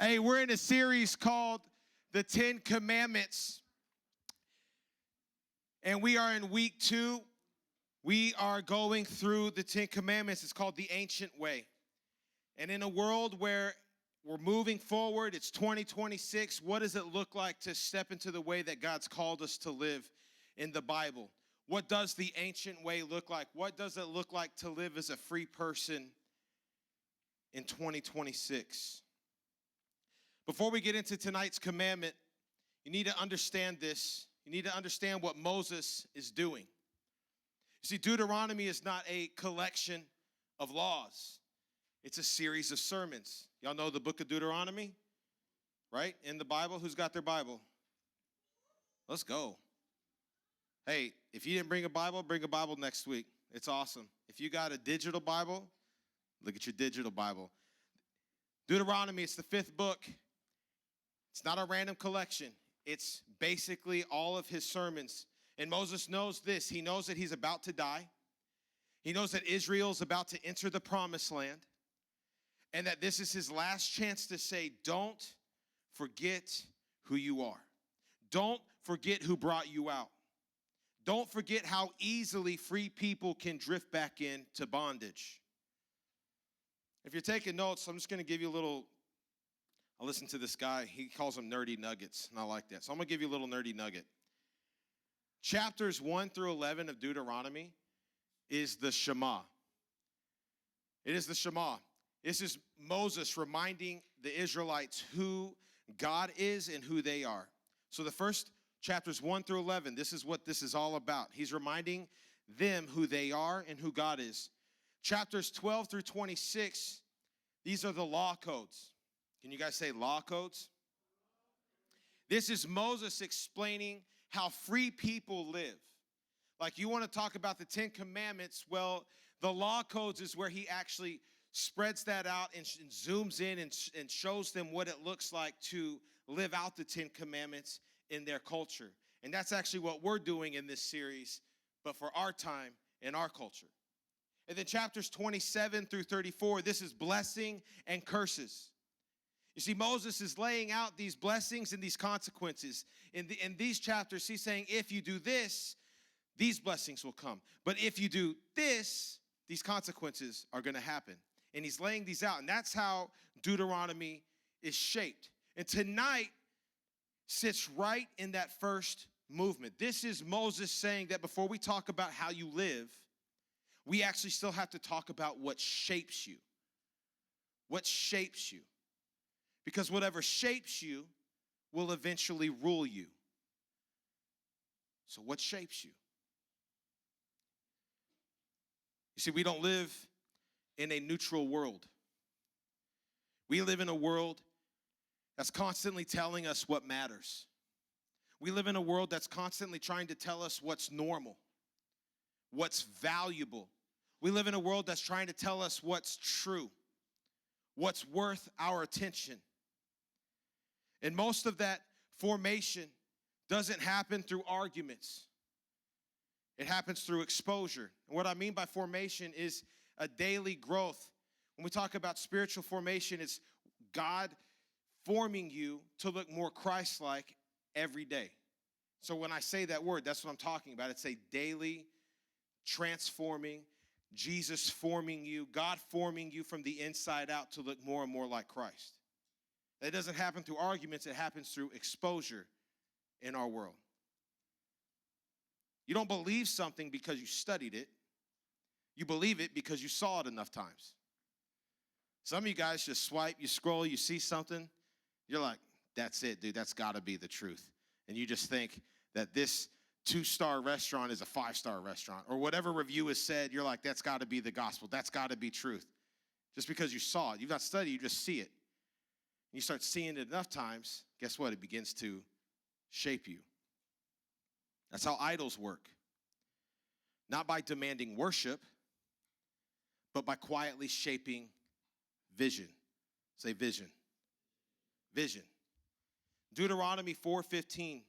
Hey, we're in a series called the 10 Commandments, and we are in week 2. We are going through the 10 Commandments. It's called the ancient way. And in a world where we're moving forward, it's 2026, what does it look like to step into the way that God's called us to live in the Bible? What does the ancient way look like? What does it look like to live as a free person in 2026? Before we get into tonight's commandment, you need to understand this. You need to understand what Moses is doing. You see, Deuteronomy is not a collection of laws. It's a series of sermons. Y'all know the book of Deuteronomy, right? In the Bible. Who's got their Bible? Let's go. Hey, if you didn't bring a Bible next week. It's awesome. If you got a digital Bible, look at your digital Bible. Deuteronomy, it's the 5th book. It's not a random collection. It's basically all of his sermons. And Moses knows this. He knows that he's about to die. He knows that Israel's about to enter the promised land. And that this is his last chance to say, don't forget who you are. Don't forget who brought you out. Don't forget how easily free people can drift back into bondage. If you're taking notes, I'm just going to give you a little. I listen to this guy. He calls them nerdy nuggets, and I like that. So I'm going to give you a little nerdy nugget. Chapters 1 through 11 of Deuteronomy is the Shema. It is the Shema. This is Moses reminding the Israelites who God is and who they are. So the first chapters 1 through 11, this is what this is all about. He's reminding them who they are and who God is. Chapters 12 through 26, these are the law codes. Can you guys say law codes? This is Moses explaining how free people live. Like, you want to talk about the 10 Commandments, well, the law codes is where he actually spreads that out and zooms in and shows them what it looks like to live out the 10 Commandments in their culture. And that's actually what we're doing in this series, but for our time and our culture. And then chapters 27 through 34, this is blessing and curses. You see, Moses is laying out these blessings and these consequences. In these chapters, he's saying, if you do this, these blessings will come. But if you do this, these consequences are going to happen. And he's laying these out. And that's how Deuteronomy is shaped. And tonight sits right in that first movement. This is Moses saying that before we talk about how you live, we actually still have to talk about what shapes you. What shapes you. Because whatever shapes you will eventually rule you. So what shapes you? You see, we don't live in a neutral world. We live in a world that's constantly telling us what matters. We live in a world that's constantly trying to tell us what's normal, what's valuable. We live in a world that's trying to tell us what's true, what's worth our attention. And most of that formation doesn't happen through arguments. It happens through exposure. And what I mean by formation is a daily growth. When we talk about spiritual formation, it's God forming you to look more Christ-like every day. So when I say that word, that's what I'm talking about. It's a daily transforming, Jesus forming you, God forming you from the inside out to look more and more like Christ. It doesn't happen through arguments. It happens through exposure in our world. You don't believe something because you studied it. You believe it because you saw it enough times. Some of you guys just swipe, you scroll, you see something. You're like, that's it, dude. That's got to be the truth. And you just think that this 2-star restaurant is a 5-star restaurant. Or whatever review is said, you're like, that's got to be the gospel. That's got to be truth. Just because you saw it. You've not studied, you just see it. You start seeing it enough times, guess what? It begins to shape you. That's how idols work. Not by demanding worship, but by quietly shaping vision. Say vision. Vision. Deuteronomy 4:15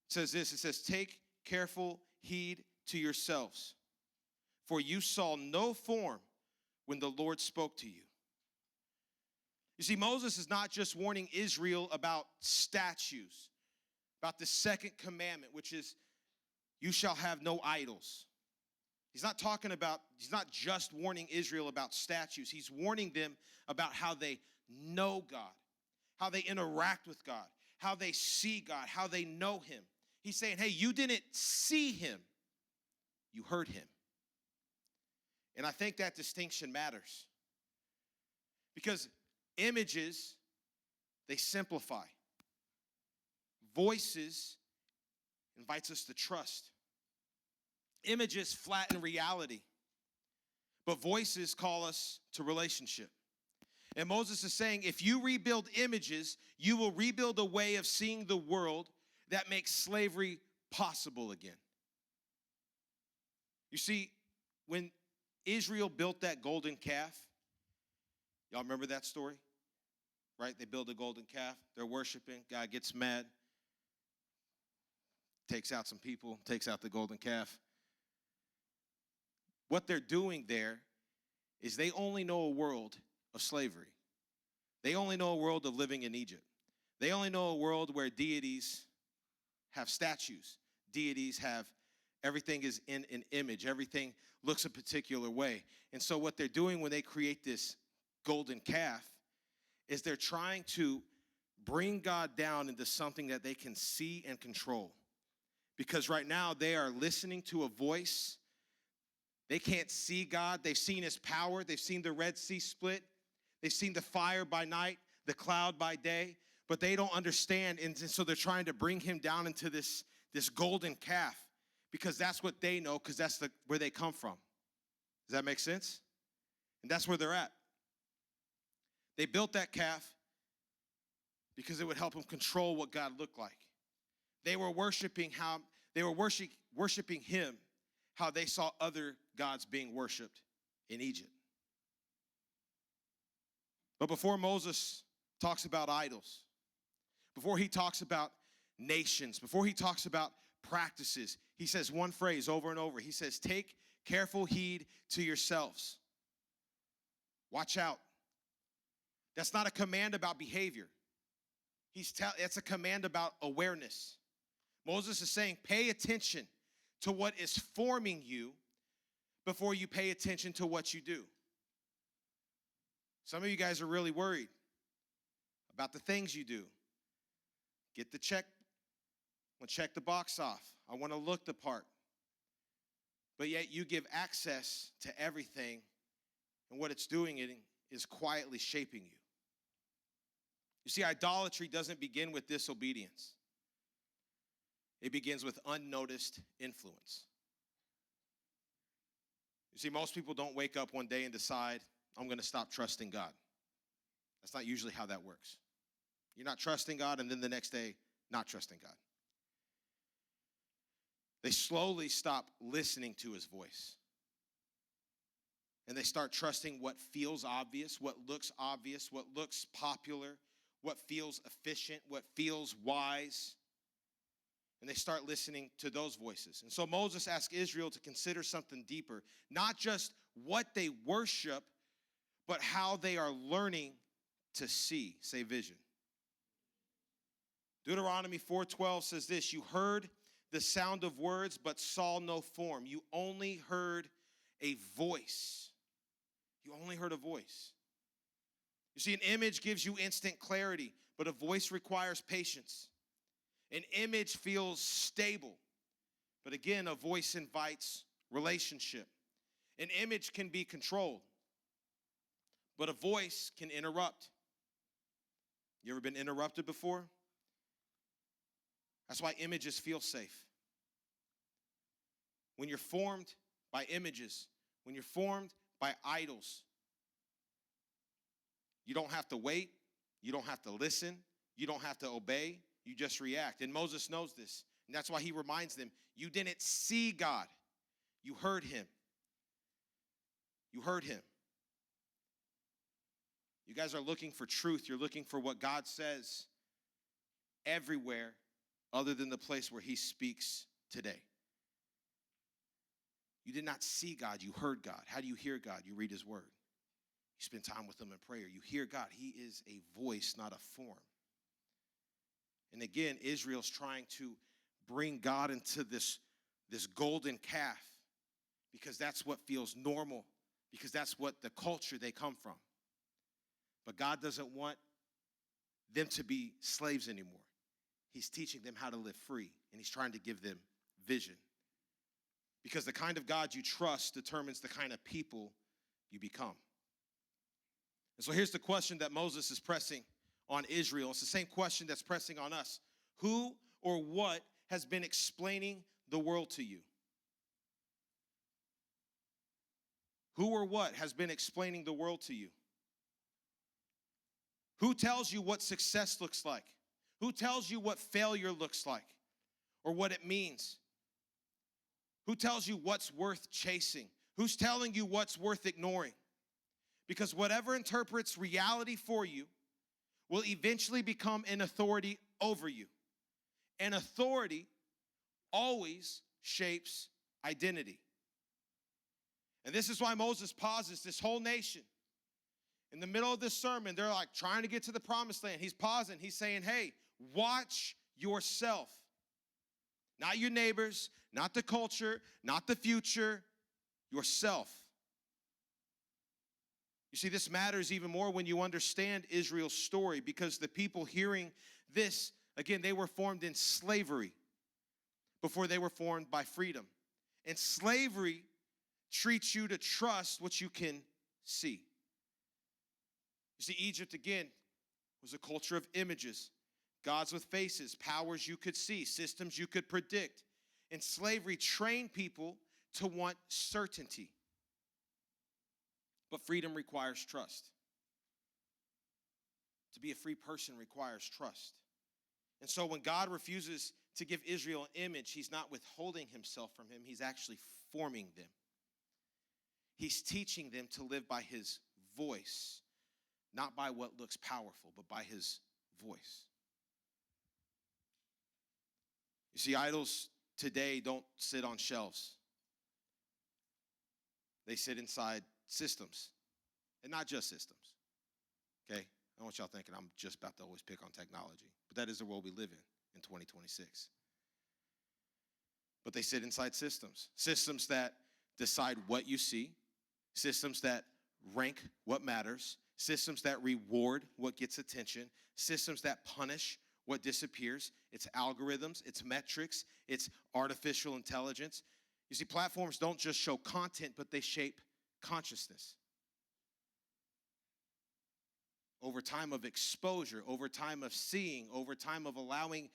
says this. It says, take careful heed to yourselves, for you saw no form when the Lord spoke to you. You see, Moses is not just warning Israel about statues, about the second commandment, which is, you shall have no idols. He's not just warning Israel about statues. He's warning them about how they know God, how they interact with God, how they see God, how they know him. He's saying, hey, you didn't see him, you heard him. And I think that distinction matters. Because images, they simplify. Voices invites us to trust. Images flatten reality, but voices call us to relationship. And Moses is saying, if you rebuild images, you will rebuild a way of seeing the world that makes slavery possible again. You see, when Israel built that golden calf, y'all remember that story? Right? They build a golden calf. They're worshiping. God gets mad. Takes out some people. Takes out the golden calf. What they're doing there is they only know a world of slavery. They only know a world of living in Egypt. They only know a world where deities have statues. Deities have, everything is in an image. Everything looks a particular way. And so what they're doing when they create this golden calf is they're trying to bring God down into something that they can see and control. Because right now they are listening to a voice. They can't see God. They've seen his power. They've seen the Red Sea split. They've seen the fire by night, the cloud by day, but they don't understand. And so they're trying to bring him down into this golden calf because that's what they know, because that's where they come from. Does that make sense? And that's where they're at. They built that calf because it would help them control what God looked like. They were worshiping him, how they saw other gods being worshiped in Egypt. But before Moses talks about idols, before he talks about nations, before he talks about practices, he says one phrase over and over. He says, take careful heed to yourselves. Watch out. That's not a command about behavior. It's a command about awareness. Moses is saying, pay attention to what is forming you before you pay attention to what you do. Some of you guys are really worried about the things you do. Get the check, check the box off. I want to look the part. But yet you give access to everything, and what it's doing is quietly shaping you. You see, idolatry doesn't begin with disobedience. It begins with unnoticed influence. You see, most people don't wake up one day and decide, I'm going to stop trusting God. That's not usually how that works. You're not trusting God, and then the next day, not trusting God. They slowly stop listening to his voice. And they start trusting what feels obvious, what looks popular, what feels efficient, what feels wise. And they start listening to those voices. And so Moses asked Israel to consider something deeper, not just what they worship, but how they are learning to see. Say vision. Deuteronomy 4:12 says this, you heard the sound of words, but saw no form. You only heard a voice. You only heard a voice. You see, an image gives you instant clarity, but a voice requires patience. An image feels stable, but again, a voice invites relationship. An image can be controlled, but a voice can interrupt. You ever been interrupted before? That's why images feel safe. When you're formed by images, when you're formed by idols, you don't have to wait, you don't have to listen, you don't have to obey, you just react. And Moses knows this, and that's why he reminds them, you didn't see God, you heard him. You heard him. You guys are looking for truth, you're looking for what God says everywhere other than the place where he speaks today. You did not see God, you heard God. How do you hear God? You read his word. You spend time with him in prayer. You hear God. He is a voice, not a form. And again, Israel's trying to bring God into this golden calf because that's what feels normal, because that's what the culture they come from. But God doesn't want them to be slaves anymore. He's teaching them how to live free, and he's trying to give them vision. Because the kind of God you trust determines the kind of people you become. And so here's the question that Moses is pressing on Israel. It's the same question that's pressing on us. Who or what has been explaining the world to you? Who or what has been explaining the world to you? Who tells you what success looks like? Who tells you what failure looks like or what it means? Who tells you what's worth chasing? Who's telling you what's worth ignoring? Because whatever interprets reality for you will eventually become an authority over you. And authority always shapes identity. And this is why Moses pauses this whole nation. In the middle of this sermon, they're like trying to get to the promised land. He's pausing. He's saying, hey, watch yourself. Not your neighbors, not the culture, not the future, yourself. You see, this matters even more when you understand Israel's story, because the people hearing this, again, they were formed in slavery before they were formed by freedom. And slavery treats you to trust what you can see. You see, Egypt, again, was a culture of images, gods with faces, powers you could see, systems you could predict. And slavery trained people to want certainty. But freedom requires trust. To be a free person requires trust. And so when God refuses to give Israel an image, he's not withholding himself from him. He's actually forming them. He's teaching them to live by his voice, not by what looks powerful, but by his voice. You see, idols today don't sit on shelves. They sit inside systems, and not just systems, okay? I don't want y'all thinking I'm just about to always pick on technology, but that is the world we live in 2026. But they sit inside systems that decide what you see, systems that rank what matters, systems that reward what gets attention, systems that punish what disappears. It's algorithms, it's metrics, it's artificial intelligence. You see, platforms don't just show content, but they shape consciousness. Over time of exposure, over time of seeing, over time of allowing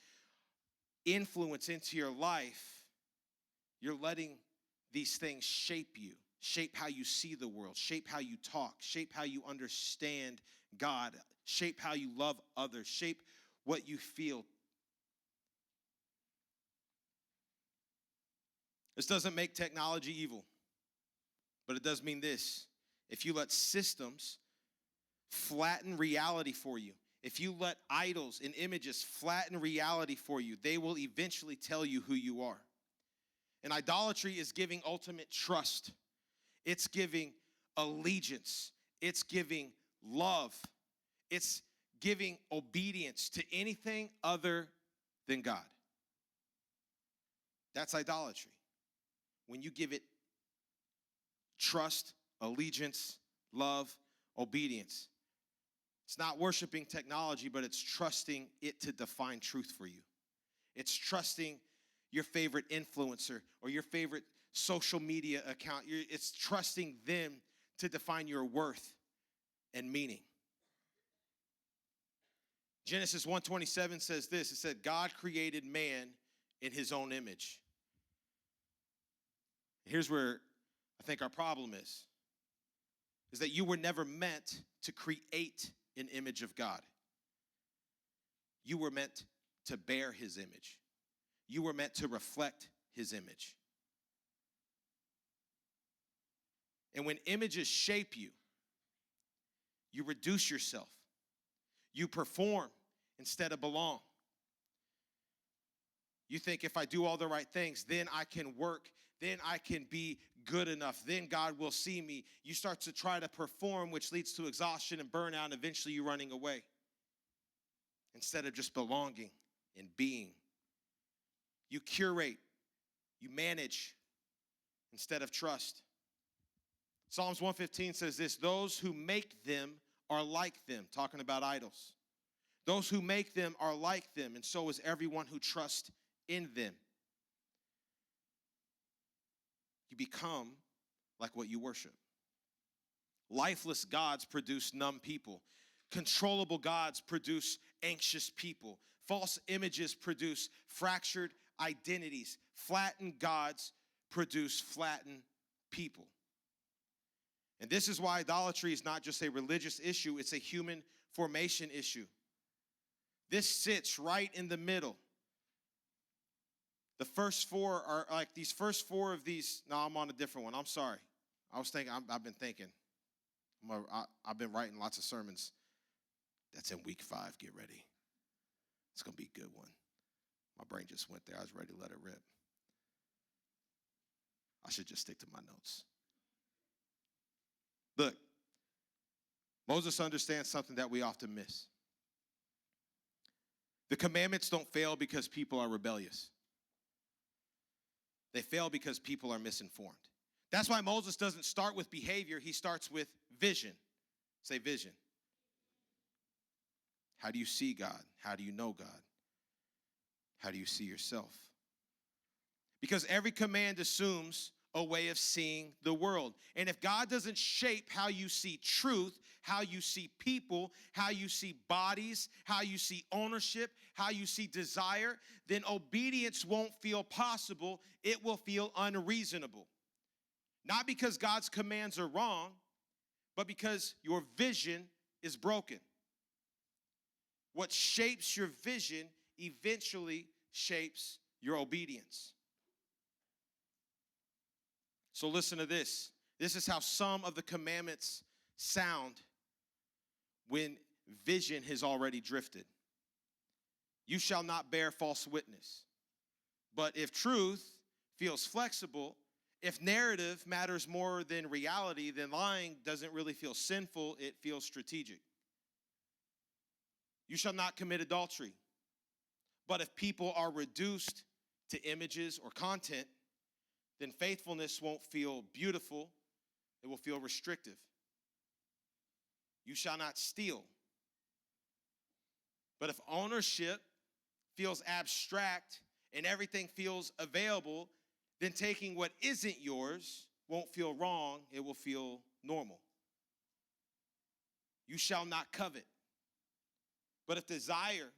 influence into your life, you're letting these things shape you, shape how you see the world, shape how you talk, shape how you understand God, shape how you love others, shape what you feel. This doesn't make technology evil, but it does mean this. If you let systems flatten reality for you, if you let idols and images flatten reality for you, they will eventually tell you who you are. And idolatry is giving ultimate trust. It's giving allegiance. It's giving love. It's giving obedience to anything other than God. That's idolatry. When you give it trust, allegiance, love, obedience. It's not worshiping technology, but it's trusting it to define truth for you. It's trusting your favorite influencer or your favorite social media account. It's trusting them to define your worth and meaning. Genesis 1:27 says this. It said, God created man in his own image. Here's where I think our problem is that you were never meant to create an image of God. You were meant to bear his image. You were meant to reflect his image. And when images shape you, you reduce yourself. You perform instead of belong. You think if I do all the right things, then I can work, then I can be good enough. Then God will see me. You start to try to perform, which leads to exhaustion and burnout, and eventually you running away instead of just belonging and being. You curate, you manage instead of trust. Psalms 115 says this, those who make them are like them, talking about idols. Those who make them are like them, and so is everyone who trusts in them. You become like what you worship. Lifeless gods produce numb people. Controllable gods produce anxious people. False images produce fractured identities. Flattened gods produce flattened people. And this is why idolatry is not just a religious issue, it's a human formation issue. This sits right in the middle. The first four are like these first four of these. No, I'm on a different one. I'm sorry. I've been thinking. I've been writing lots of sermons. That's in week 5. Get ready. It's going to be a good one. My brain just went there. I was ready to let it rip. I should just stick to my notes. Look, Moses understands something that we often miss. The commandments don't fail because people are rebellious. They fail because people are misinformed. That's why Moses doesn't start with behavior. He starts with vision. Say vision. How do you see God? How do you know God? How do you see yourself? Because every command assumes a way of seeing the world. And if God doesn't shape how you see truth, how you see people, how you see bodies, how you see ownership, how you see desire, then obedience won't feel possible. It will feel unreasonable. Not because God's commands are wrong, but because your vision is broken. What shapes your vision eventually shapes your obedience. So listen to this. This is how some of the commandments sound when vision has already drifted. You shall not bear false witness. But if truth feels flexible, if narrative matters more than reality, then lying doesn't really feel sinful, it feels strategic. You shall not commit adultery. But if people are reduced to images or content, then faithfulness won't feel beautiful, it will feel restrictive. You shall not steal. But if ownership feels abstract and everything feels available, then taking what isn't yours won't feel wrong, it will feel normal. You shall not covet. But if desire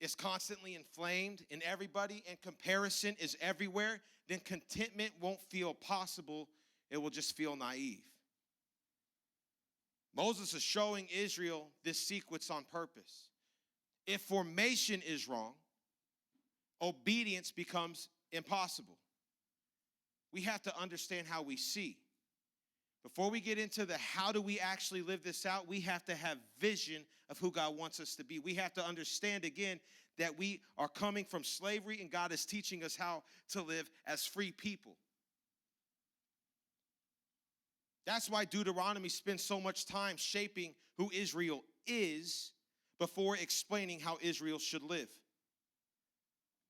is constantly inflamed in everybody and comparison is everywhere, then contentment won't feel possible. It will just feel naive. Moses is showing Israel this sequence on purpose. If formation is wrong, obedience becomes impossible. We have to understand how we see. Before we get into the how do we actually live this out, we have to have vision of who God wants us to be. We have to understand again that we are coming from slavery and God is teaching us how to live as free people. That's why Deuteronomy spends so much time shaping who Israel is before explaining how Israel should live.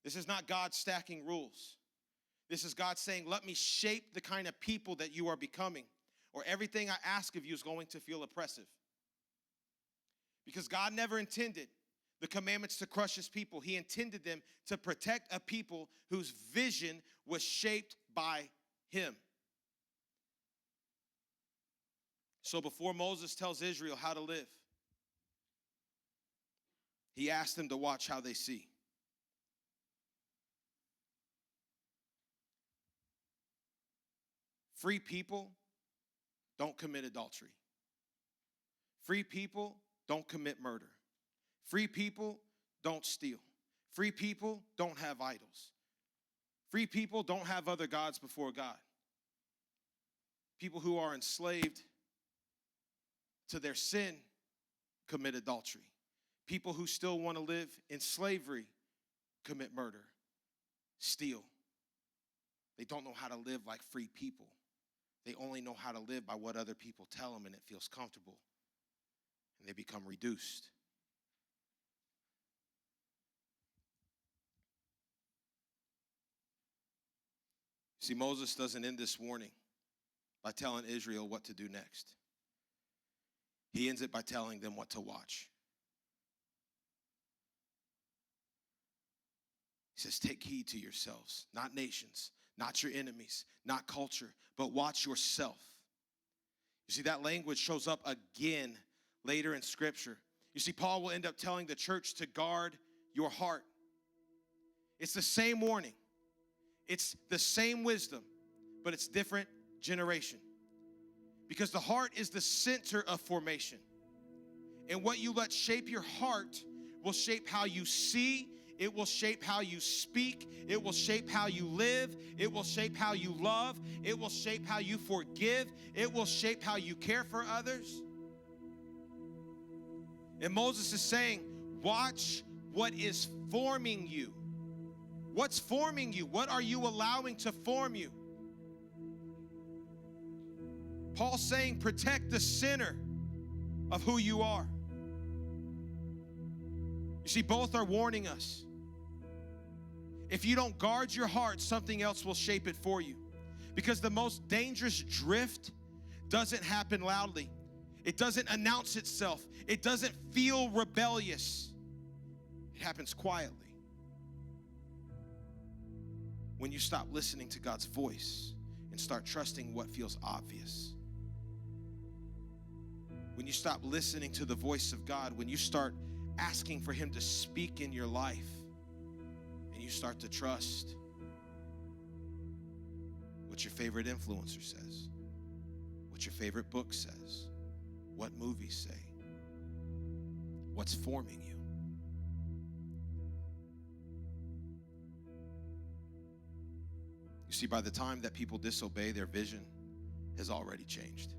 This is not God stacking rules. This is God saying, let me shape the kind of people that you are becoming, or everything I ask of you is going to feel oppressive. Because God never intended the commandments to crush his people. He intended them to protect a people whose vision was shaped by him. So before Moses tells Israel how to live, he asked them to watch how they see. Free people don't commit adultery. Free people don't commit murder. Free people don't steal. Free people don't have idols. Free people don't have other gods before God. People who are enslaved to their sin commit adultery. People who still want to live in slavery commit murder, steal. They don't know how to live like free people. They only know how to live by what other people tell them, and it feels comfortable. And they become reduced. See, Moses doesn't end this warning by telling Israel what to do next. He ends it by telling them what to watch. He says, take heed to yourselves, not nations, not your enemies, not culture, but watch yourself. You see, that language shows up again later in Scripture. You see, Paul will end up telling the church to guard your heart. It's the same warning. It's the same wisdom, but it's different generation. Because the heart is the center of formation. And what you let shape your heart will shape how you see. It will shape how you speak. It will shape how you live. It will shape how you love. It will shape how you forgive. It will shape how you care for others. And Moses is saying, watch what is forming you. What's forming you? What are you allowing to form you? Paul's saying, protect the center of who you are. You see, both are warning us. If you don't guard your heart, something else will shape it for you. Because the most dangerous drift doesn't happen loudly. It doesn't announce itself. It doesn't feel rebellious. It happens quietly. When you stop listening to God's voice and start trusting what feels obvious. When you stop listening to the voice of God, when you start asking for Him to speak in your life, and you start to trust what your favorite influencer says, what your favorite book says, what movies say, what's forming you. You see, by the time that people disobey, their vision has already changed.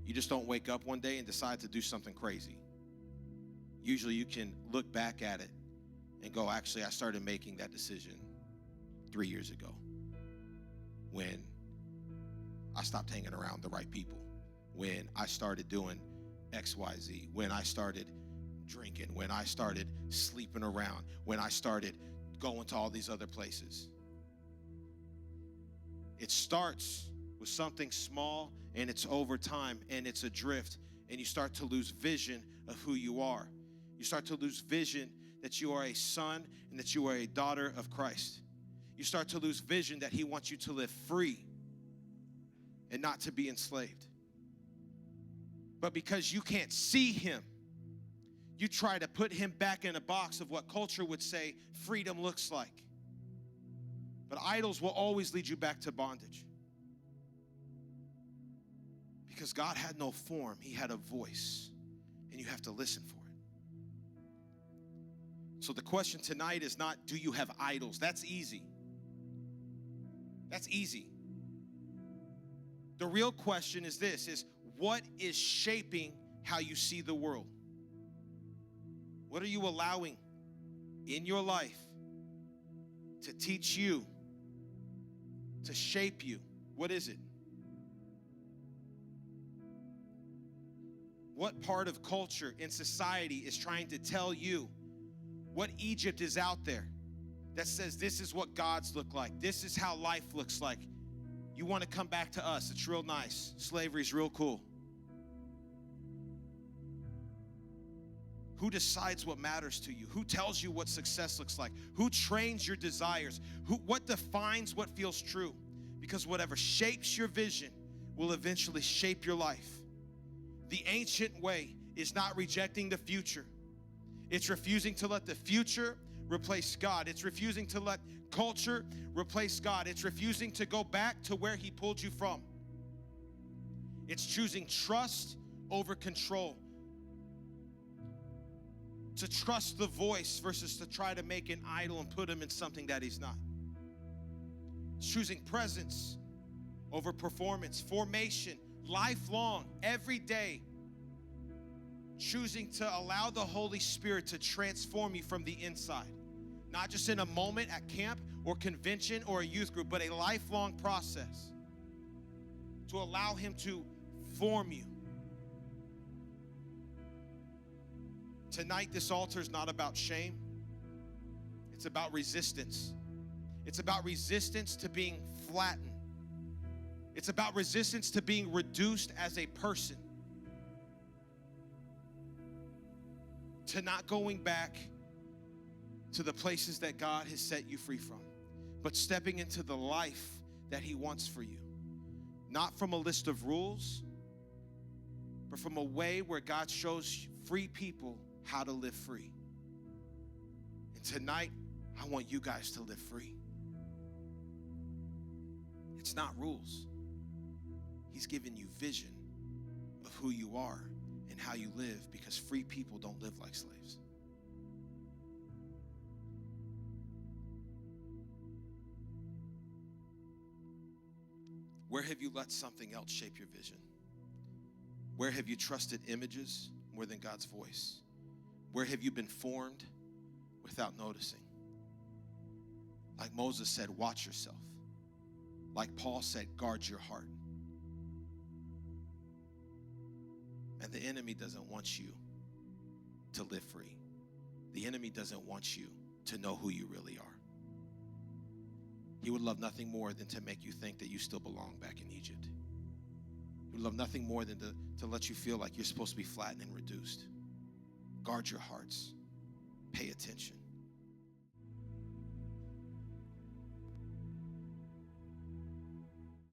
You just don't wake up one day and decide to do something crazy. Usually you can look back at it and go, actually, I started making that decision 3 years ago when I stopped hanging around the right people, when I started doing X, Y, Z, when I started drinking, when I started sleeping around, when I started going to all these other places. It starts with something small, and it's over time, and it's a drift, and you start to lose vision of who you are. You start to lose vision that you are a son and that you are a daughter of Christ. You start to lose vision that He wants you to live free and not to be enslaved. But because you can't see Him, you try to put Him back in a box of what culture would say freedom looks like. But idols will always lead you back to bondage. Because God had no form, He had a voice, and you have to listen for it. So the question tonight is not, do you have idols? That's easy. That's easy. The real question is this, is what is shaping how you see the world? What are you allowing in your life to teach you, to shape you? What is it? What part of culture and society is trying to tell you what Egypt is out there that says this is what gods look like, this is how life looks like? You want to come back to us, it's real nice. Slavery's real cool. Who decides what matters to you? Who tells you what success looks like? Who trains your desires? What defines what feels true? Because whatever shapes your vision will eventually shape your life. The ancient way is not rejecting the future. It's refusing to let the future replace God. It's refusing to let culture replace God. It's refusing to go back to where He pulled you from. It's choosing trust over control. To trust the voice versus to try to make an idol and put Him in something that He's not. It's choosing presence over performance, formation, lifelong, every day. Choosing to allow the Holy Spirit to transform you from the inside. Not just in a moment at camp or convention or a youth group, but a lifelong process to allow him to form you. Tonight, this altar is not about shame. It's about resistance. It's about resistance to being flattened. It's about resistance to being reduced as a person. To not going back to the places that God has set you free from, but stepping into the life that he wants for you. Not from a list of rules, but from a way where God shows free people how to live free. And tonight, I want you guys to live free. It's not rules. He's given you vision of who you are and how you live, because free people don't live like slaves. Where have you let something else shape your vision? Where have you trusted images more than God's voice? Where have you been formed without noticing? Like Moses said, watch yourself. Like Paul said, guard your heart. And the enemy doesn't want you to live free. The enemy doesn't want you to know who you really are. He would love nothing more than to make you think that you still belong back in Egypt. He would love nothing more than to let you feel like you're supposed to be flattened and reduced. Guard your hearts. Pay attention.